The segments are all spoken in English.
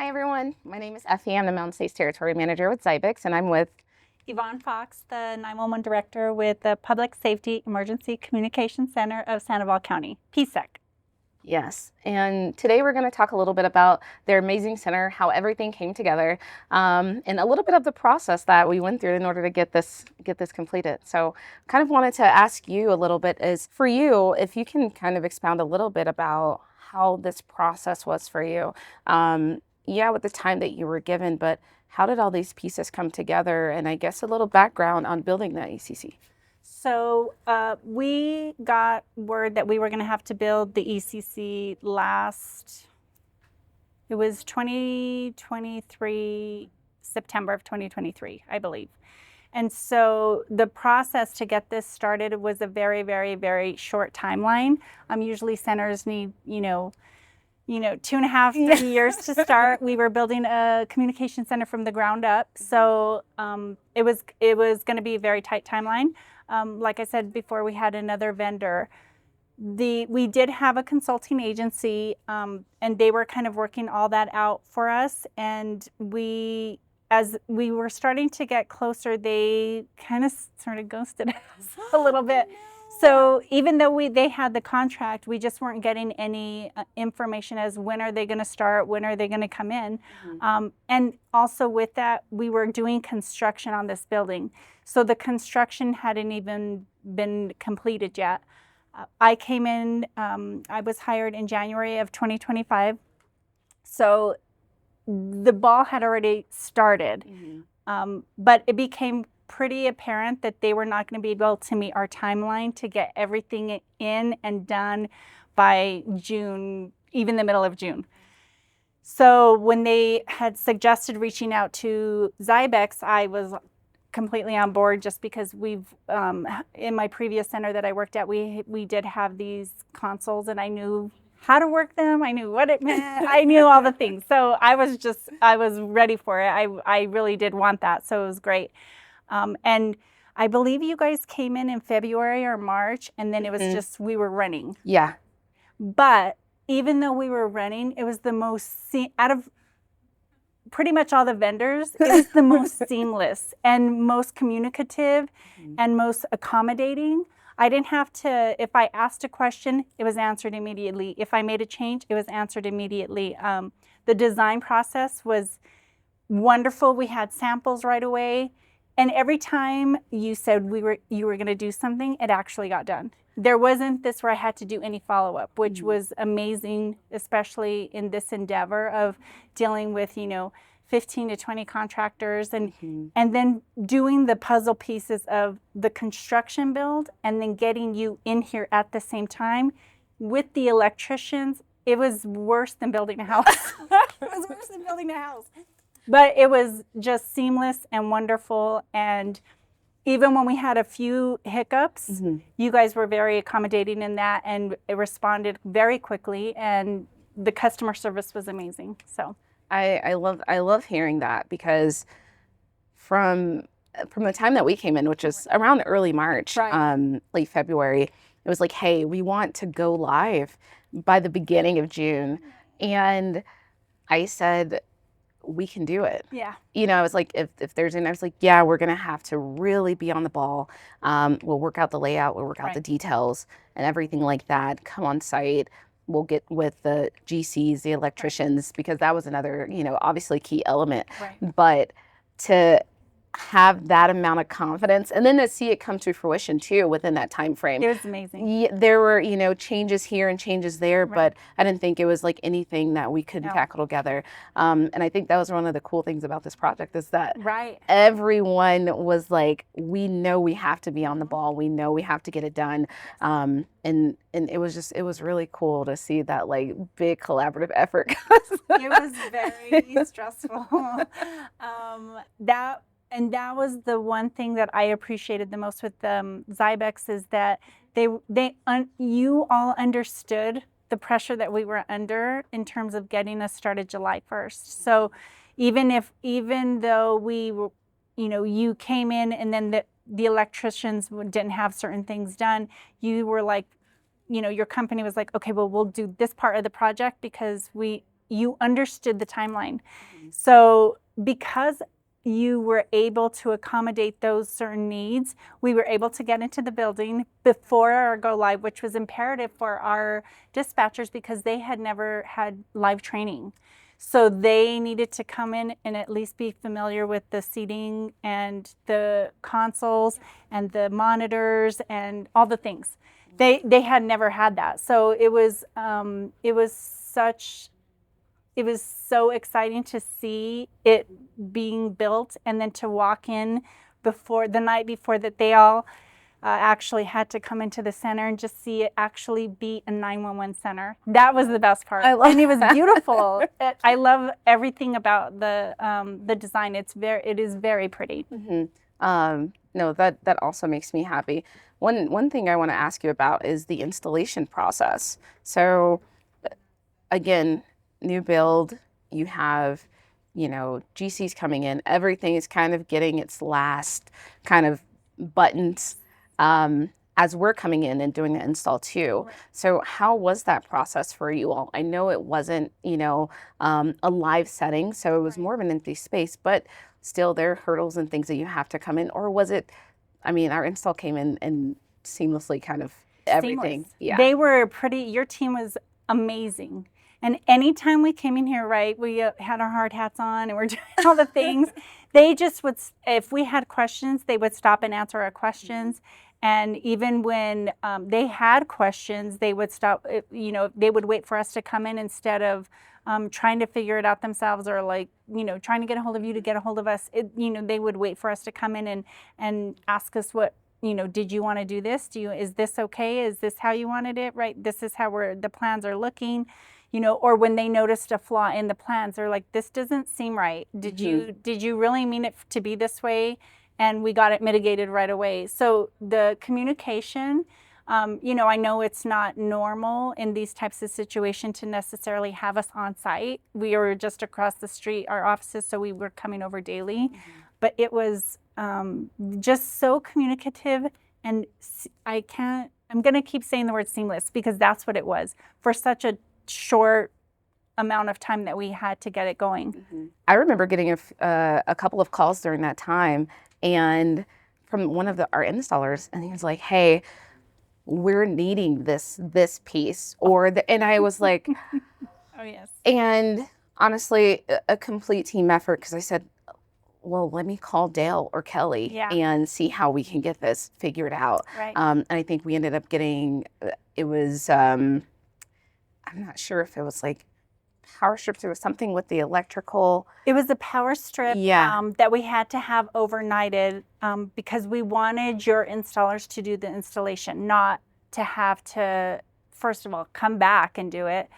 Hi everyone, my name is Effie. I'm the Mountain States Territory Manager with Zybex, and I'm with Yvonne Fox, the 911 Director with the Public Safety Emergency Communication Center of Sandoval County, PSEC. Yes, and today we're going to talk a little bit about their amazing center, how everything came together, and a little bit of the process that we went through in order to get this completed. So, kind of wanted to ask you a little bit is for you, if you can kind of expound a little bit about how this process was for you. Yeah, with the time that you were given, but how did all these pieces come together? And I guess a little background on building the ECC. So we got word that we were going to have to build the ECC it was 2023, September of 2023, I believe. And so the process to get this started was a very, very, very short timeline. Usually centers need, 2.5, 3 years to start. We were building a communication center from the ground up. So it was going to be a very tight timeline. Like I said before, we had another vendor. We did have a consulting agency, and they were kind of working all that out for us. And as we were starting to get closer, they kind of sort of ghosted us a little bit. So even though they had the contract, we just weren't getting any information as when are they going to start, when are they going to come in. And also with that, we were doing construction on this building. So the construction hadn't even been completed yet. I came in, I was hired in January of 2025. So the ball had already started, but it became pretty apparent that they were not going to be able to meet our timeline to get everything in and done by June, even the middle of June. So when they had suggested reaching out to Zybex, I was completely on board just because in my previous center that I worked at, we did have these consoles and I knew how to work them. I knew what it meant. I knew all the things. So I was ready for it. I really did want that. So it was great. And I believe you guys came in February or March, and then it was just, we were running. Yeah. But even though we were running, it was the most, out of pretty much all the vendors, it was the most seamless and most communicative and most accommodating. I didn't have to, if I asked a question, it was answered immediately. If I made a change, it was answered immediately. The design process was wonderful. We had samples right away. And every time you said you were going to do something, it actually got done. There wasn't this where I had to do any follow-up, which was amazing, especially in this endeavor of dealing with, 15 to 20 contractors and then doing the puzzle pieces of the construction build and then getting you in here at the same time with the electricians. It was worse than building a house. It was worse than building a house. But it was just seamless and wonderful. And even when we had a few hiccups, you guys were very accommodating in that and it responded very quickly. And the customer service was amazing. So I love hearing that because from the time that we came in, which is around early March, late February, it was like, hey, we want to go live by the beginning of June. And I said, we can do it. Yeah. I was like, if there's I was like, yeah, we're going to have to really be on the ball. We'll work out the layout. We'll work out the details and everything like that. Come on site. We'll get with the GCs, the electricians, because that was another, obviously key element. But to have that amount of confidence and then to see it come to fruition too within that time frame. It was amazing. Yeah, there were, changes here and changes there, but I didn't think it was like anything that we couldn't tackle together. And I think that was one of the cool things about this project is that everyone was like, we know we have to be on the ball. We know we have to get it done. And it was really cool to see that like big collaborative effort. It was very stressful. That was the one thing that I appreciated the most with Zybex is that you all understood the pressure that we were under in terms of getting us started July 1st. So even though we were, you came in and then the electricians didn't have certain things done, you were like, your company was like, okay, well, we'll do this part of the project because you understood the timeline. So because you were able to accommodate those certain needs, we were able to get into the building before our go live, which was imperative for our dispatchers because they had never had live training. So they needed to come in and at least be familiar with the seating and the consoles and the monitors and all the things. They had never had that. So it was so exciting to see it being built and then to walk in before the night before that they all actually had to come into the center and just see it actually be a 911 center. That was the best part. And it was beautiful. I love everything about the design. It is very pretty. No, that also makes me happy. One thing I want to ask you about is the installation process. So again, new build, you have, GCs coming in, everything is kind of getting its last kind of buttons as we're coming in and doing the install too. Right. So how was that process for you all? I know it wasn't, a live setting, so it was more of an empty space, but still there are hurdles and things that you have to come in, or was it, our install came in and seamlessly kind of everything. Seamless. Yeah. They were your team was amazing. And anytime we came in here, right, we had our hard hats on and we're doing all the things. They just would, if we had questions, they would stop and answer our questions. And even when they had questions, they would stop, they would wait for us to come in instead of trying to figure it out themselves or trying to get a hold of you to get a hold of us. They would wait for us to come in and ask us what, did you want to do this? Is this okay? Is this how you wanted it? Right? This is how the plans are looking. Or when they noticed a flaw in the plans, they're like, this doesn't seem right. Did you really mean it to be this way? And we got it mitigated right away. So the communication, I know it's not normal in these types of situations to necessarily have us on site. We were just across the street, our offices, so we were coming over daily. But it was just so communicative, and I'm going to keep saying the word seamless because that's what it was for such a short amount of time that we had to get it going. I remember getting a couple of calls during that time, and from one of our installers, and he was like, "Hey, we're needing this piece," and I was like, "Oh yes." And honestly, a complete team effort because I said, well, let me call Dale or Kelly and see how we can get this figured out. Right. And I think we ended up getting, it was, I'm not sure if it was like power strips. It was something with the electrical. It was a power strip that we had to have overnighted because we wanted your installers to do the installation, not to have to, first of all, come back and do it.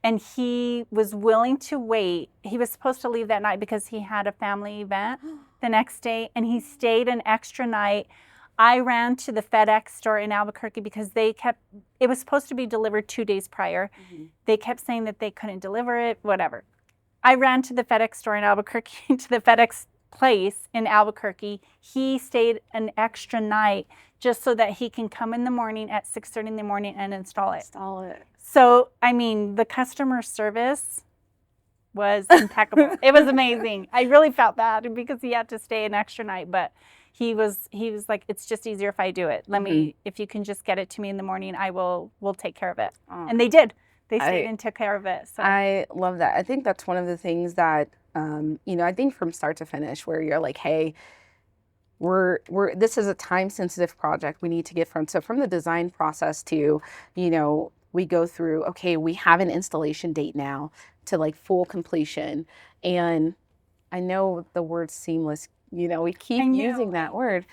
And he was willing to wait. He was supposed to leave that night because he had a family event the next day, and he stayed an extra night. I ran to the FedEx store in Albuquerque because it was supposed to be delivered 2 days prior. They kept saying that they couldn't deliver it, whatever. I ran to the FedEx store in Albuquerque, to the FedEx place in Albuquerque. He stayed an extra night just so that he can come in the morning at 6:30 in the morning and install it. So, the customer service was impeccable. It was amazing. I really felt bad because he had to stay an extra night, but he was like, it's just easier if I do it. If you can just get it to me in the morning, we'll take care of it. And they did. They stayed and took care of it. So. I love that. I think that's one of the things that, I think from start to finish where you're like, hey, this is a time sensitive project. We need to get from the design process to, we go through, okay, we have an installation date now to like full completion. And I know the word seamless, we keep using that word,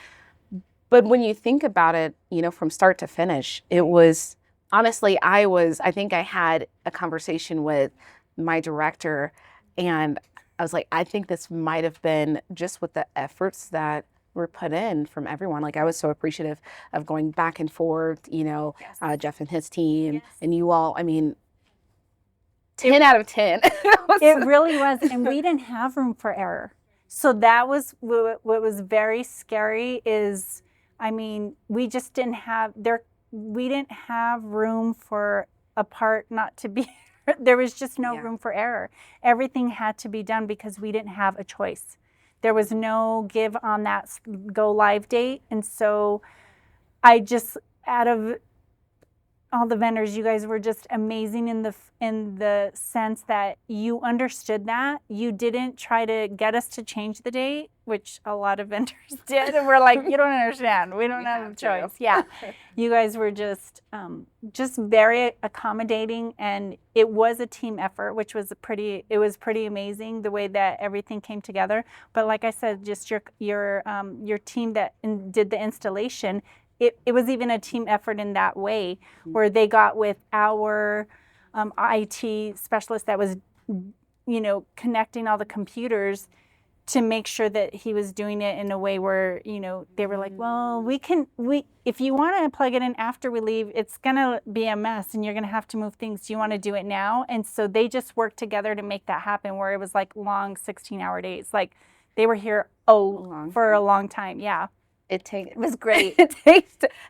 but when you think about it, from start to finish, it was, honestly, I think I had a conversation with my director and I was like, I think this might have been just with the efforts that were put in from everyone. Like I was so appreciative of going back and forth, Jeff and his team and you all, 10 out of 10. It really was. And we didn't have room for error. So that was what was very scary is, we just didn't have room for a part not to be There was just no Yeah. room for error. Everything had to be done because we didn't have a choice. There was no give on that go live date. And so I just, out of all the vendors, you guys were just amazing in the sense that you understood that. You didn't try to get us to change the date, which a lot of vendors did, and we're like, you don't understand. We don't have a choice. Yeah, you guys were just very accommodating, and it was a team effort, which was pretty amazing the way that everything came together. But like I said, just your team that did the installation. It was even a team effort in that way, where they got with our IT specialist that was, connecting all the computers to make sure that he was doing it in a way where, they were like, well, if you want to plug it in after we leave, it's going to be a mess and you're going to have to move things. Do you want to do it now? And so they just worked together to make that happen, where it was like long 16-hour days. Like they were here for a long time. Yeah. It was great. It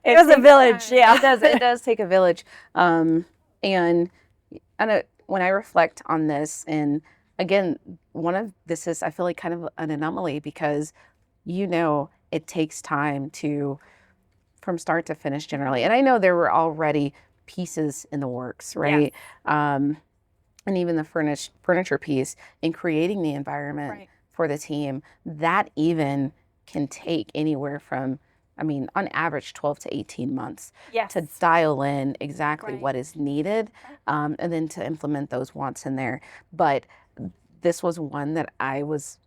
was a village. Time. Yeah, it does take a village. And when I reflect on this, and again, this is, I feel like, kind of an anomaly, because it takes time from start to finish generally. And I know there were already pieces in the works, right? Yes. And even the furniture piece in creating the environment for the team, that even can take anywhere from, on average, 12 to 18 months to dial in exactly what is needed, and then to implement those wants in there. But this was one that I was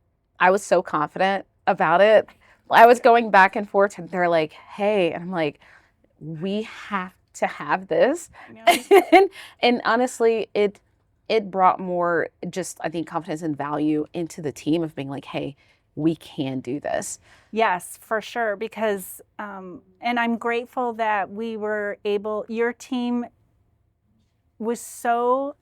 so confident about it. I was going back and forth, and they're like, hey, and I'm like, we have to have this. And honestly, it brought more, just, I think, confidence and value into the team of being like, hey, we can do this. Yes, for sure. Because, and I'm grateful that we were able, your team was so,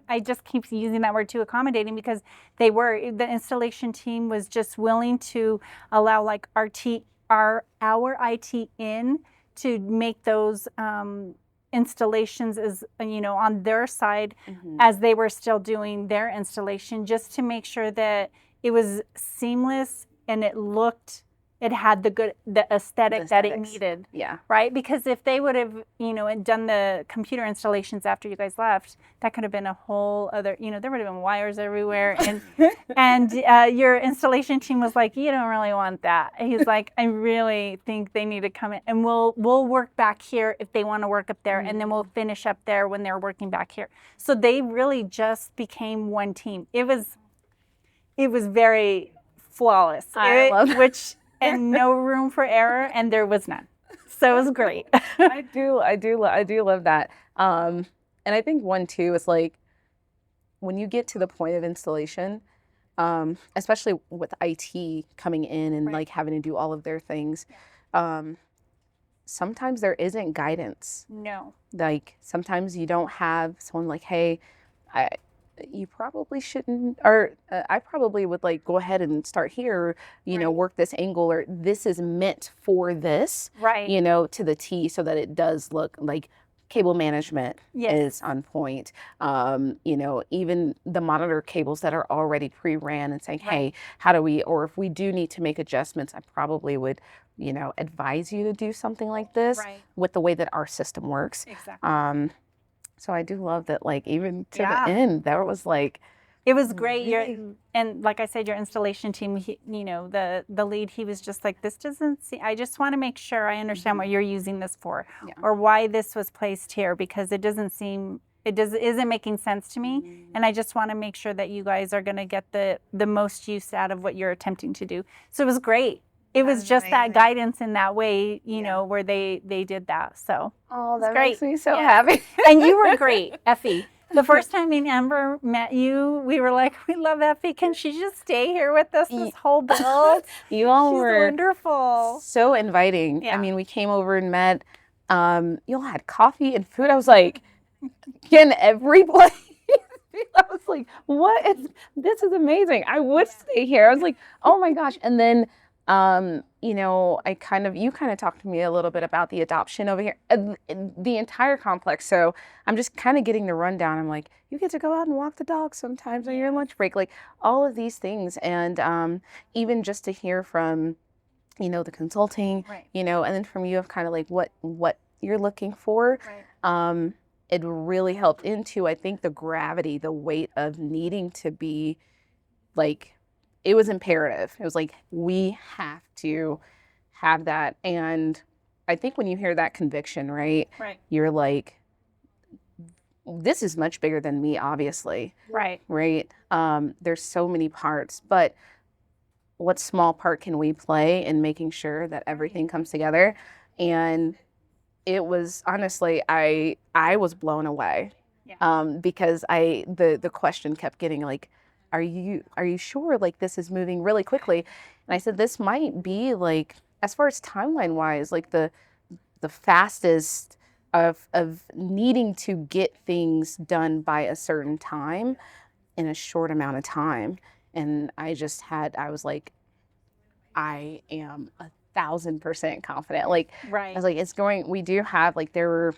I just keep using that word too, accommodating, because the installation team was just willing to allow like our IT in to make those installations as, on their side, as they were still doing their installation, just to make sure that it was seamless and it had the aesthetic that it needed. Yeah. Right? Because if they would have, done the computer installations after you guys left, that could have been a whole other, there would have been wires everywhere. And your installation team was like, you don't really want that. And he's like, I really think they need to come in, and we'll work back here if they want to work up there, and then we'll finish up there when they're working back here. So they really just became one team. It was very flawless. I love that. And no room for error, and there was none. So it was great. I do love that. And I think one too is like, when you get to the point of installation, especially with IT coming in and like having to do all of their things, sometimes there isn't guidance. No. Like sometimes you don't have someone like, hey, you probably shouldn't, or I probably would like go ahead and start here, work this angle, or this is meant for this, to the T, so that it does look like cable management is on point. Even the monitor cables that are already pre-ran, and saying, hey, how do we, or if we do need to make adjustments, I probably would, advise you to do something like this with the way that our system works. Exactly. So I do love that, like, even to the end, there was like, it was great. And like I said, your installation team, the lead, he was just like, this doesn't seem, I just want to make sure I understand what you're using this for, or why this was placed here, because it isn't making sense to me. And I just want to make sure that you guys are going to get the most use out of what you're attempting to do. So it was great. It was just that guidance in that way, where they did that. So that makes me so happy. And you were great, Effie. The first time me and Amber met you, we were like, we love Effie. Can she just stay here with us this whole build? You all She's were wonderful. So inviting. Yeah. We came over and met. You all had coffee and food. I was like, can every place? I was like, this is amazing. I would stay here. I was like, oh my gosh. And then You know, you kind of talked to me a little bit about the adoption over here, the entire complex. So I'm just kind of getting the rundown. I'm like, you get to go out and walk the dog sometimes on your lunch break, like all of these things. And even just to hear from, you know, the consulting, Right. you know, and then from you of kind of like what you're looking for. Right. It really helped into, I think, the gravity, the weight of needing to be like, it was imperative. It was like, we have to have that. And I think when you hear that conviction, right, Right. you're like, this is much bigger than me, obviously. Right. Right. There's so many parts, but what small part can we play in making sure that everything comes together? And it was honestly, I was blown away. Yeah. Because the question kept getting like, are you sure like this is moving really quickly? And I said, this might be like, as far as timeline wise, like the fastest of needing to get things done by a certain time in a short amount of time. And I was like, I am 1,000% confident. Like, I Right. was like, we do have, like, there were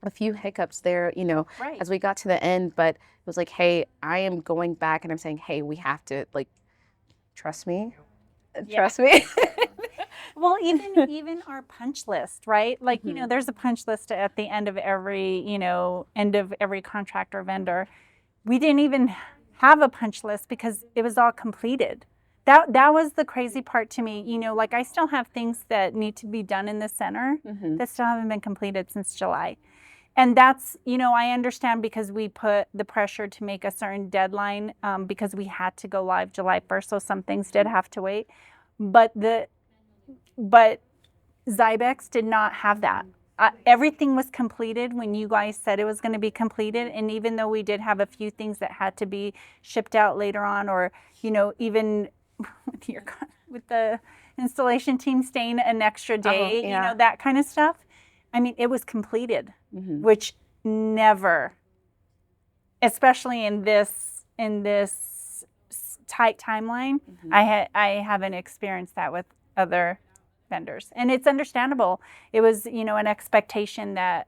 a few hiccups there, you know, Right. as we got to the end, but it was like, hey, I am going back and I'm saying, hey, we have to, like, trust me, Yeah. trust me. Well, even our punch list, right? Like, you know, Mhm. there's a punch list at the end of every contract or vendor. We didn't even have a punch list because it was all completed. That was the crazy part to me. You know, like I still have things that need to be done in the center Mhm. that still haven't been completed since July. And that's, you know, I understand because we put the pressure to make a certain deadline because we had to go live July 1st. So some things did have to wait. But Zybex did not have that. Everything was completed when you guys said it was going to be completed. And even though we did have a few things that had to be shipped out later on, or, you know, even with the installation team staying an extra day, yeah. you know, that kind of stuff. I mean, it was completed, Mhm. which never, especially in this tight timeline, Mhm. I haven't experienced that with other vendors, and it's understandable. It was, you know, an expectation that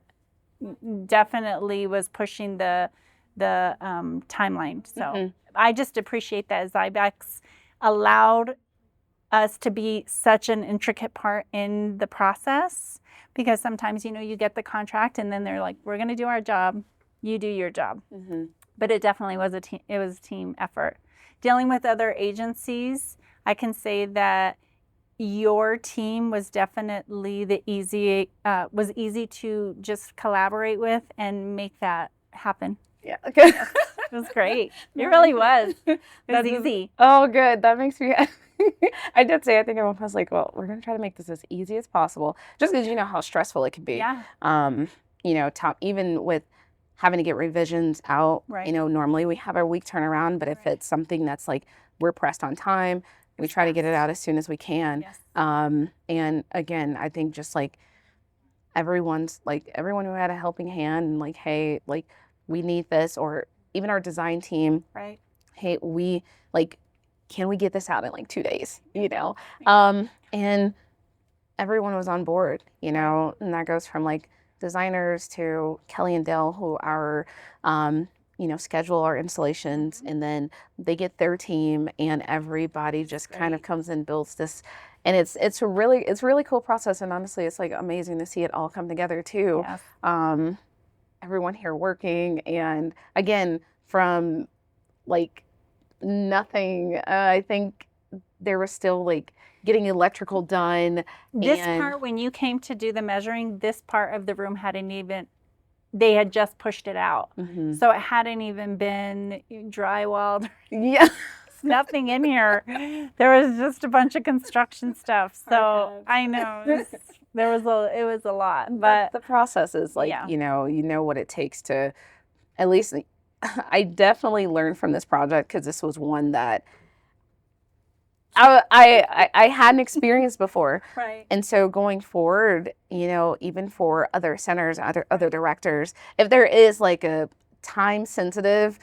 definitely was pushing the timeline. So Mhm. I just appreciate that Zybex allowed us to be such an intricate part in the process, because sometimes, you know, you get the contract and then they're like, we're going to do our job, you do your job. Mhm. But it definitely was a team effort. Dealing with other agencies, I can say that your team was definitely was easy to just collaborate with and make that happen. Yeah. Okay. It was great. It really was. It was easy. Oh, good. That makes me. I did say, I think I was like, well, we're gonna try to make this as easy as possible, just because you know how stressful it can be. Yeah. You know, even with having to get revisions out. Right. You know, normally we have our week turnaround, but if Right. it's something that's like we're pressed on time, we try to get it out as soon as we can. Yes. And again, I think just like everyone who had a helping hand and like, hey, like we need this, or even our design team, Right. hey, we like, can we get this out in like 2 days, you know? And everyone was on board, you know, and that goes from like designers to Kelly and Dale, who are, you know, schedule our installations, and then they get their team, and everybody just kind of comes and builds this. And it's a really cool process, and honestly, it's like amazing to see it all come together too. Yes. Everyone here working, and again, from like nothing, I think there was still like getting electrical done. This and part, when you came to do the measuring, this part of the room hadn't even, they had just pushed it out. Mhm. So it hadn't even been drywalled. Yeah. Nothing in here. There was just a bunch of construction stuff. So I know it was a lot, but the process is like, yeah. you know what it takes to, at least I definitely learned from this project, because this was one that I hadn't experienced before. Right. And so going forward, you know, even for other centers, other directors, if there is like a time sensitive,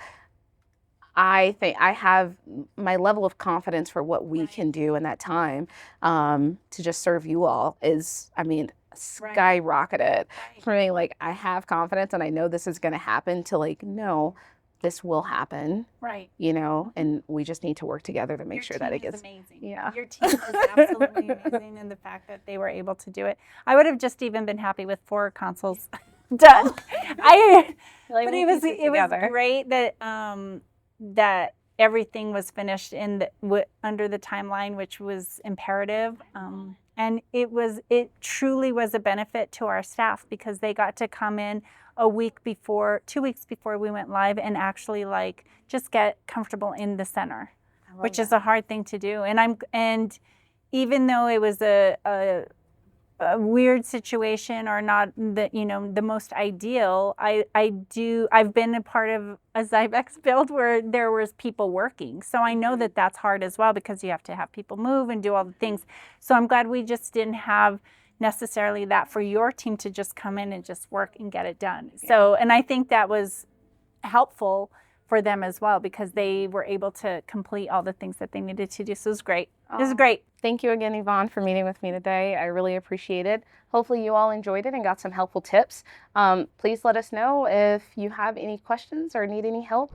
I think I have my level of confidence for what we can do in that time to just serve you all is, I mean, skyrocketed for me. Like, I have confidence and I know this is going to happen to like, no, this will happen, Right. and we just need to work together to make Your sure that team it gets amazing. Yeah. Your team is absolutely amazing in the fact that they were able to do it. I would have just even been happy with 4 consoles done. Like, But we'll it was piece together. great that that everything was finished under the timeline, which was imperative. And it truly was a benefit to our staff because they got to come in a week before, 2 weeks before we went live, and actually like just get comfortable in the center, which is a hard thing to do. And even though it was a weird situation or not the most ideal, I've been a part of a Zybex build where there was people working, so I know that that's hard as well because you have to have people move and do all the things. So I'm glad we just didn't have necessarily that for your team to just come in and just work and get it done. So, and I think that was helpful for them as well because they were able to complete all the things that they needed to do. So it was great. It was great. Thank you again, Yvonne, for meeting with me today. I really appreciate it. Hopefully you all enjoyed it and got some helpful tips. Please let us know if you have any questions or need any help.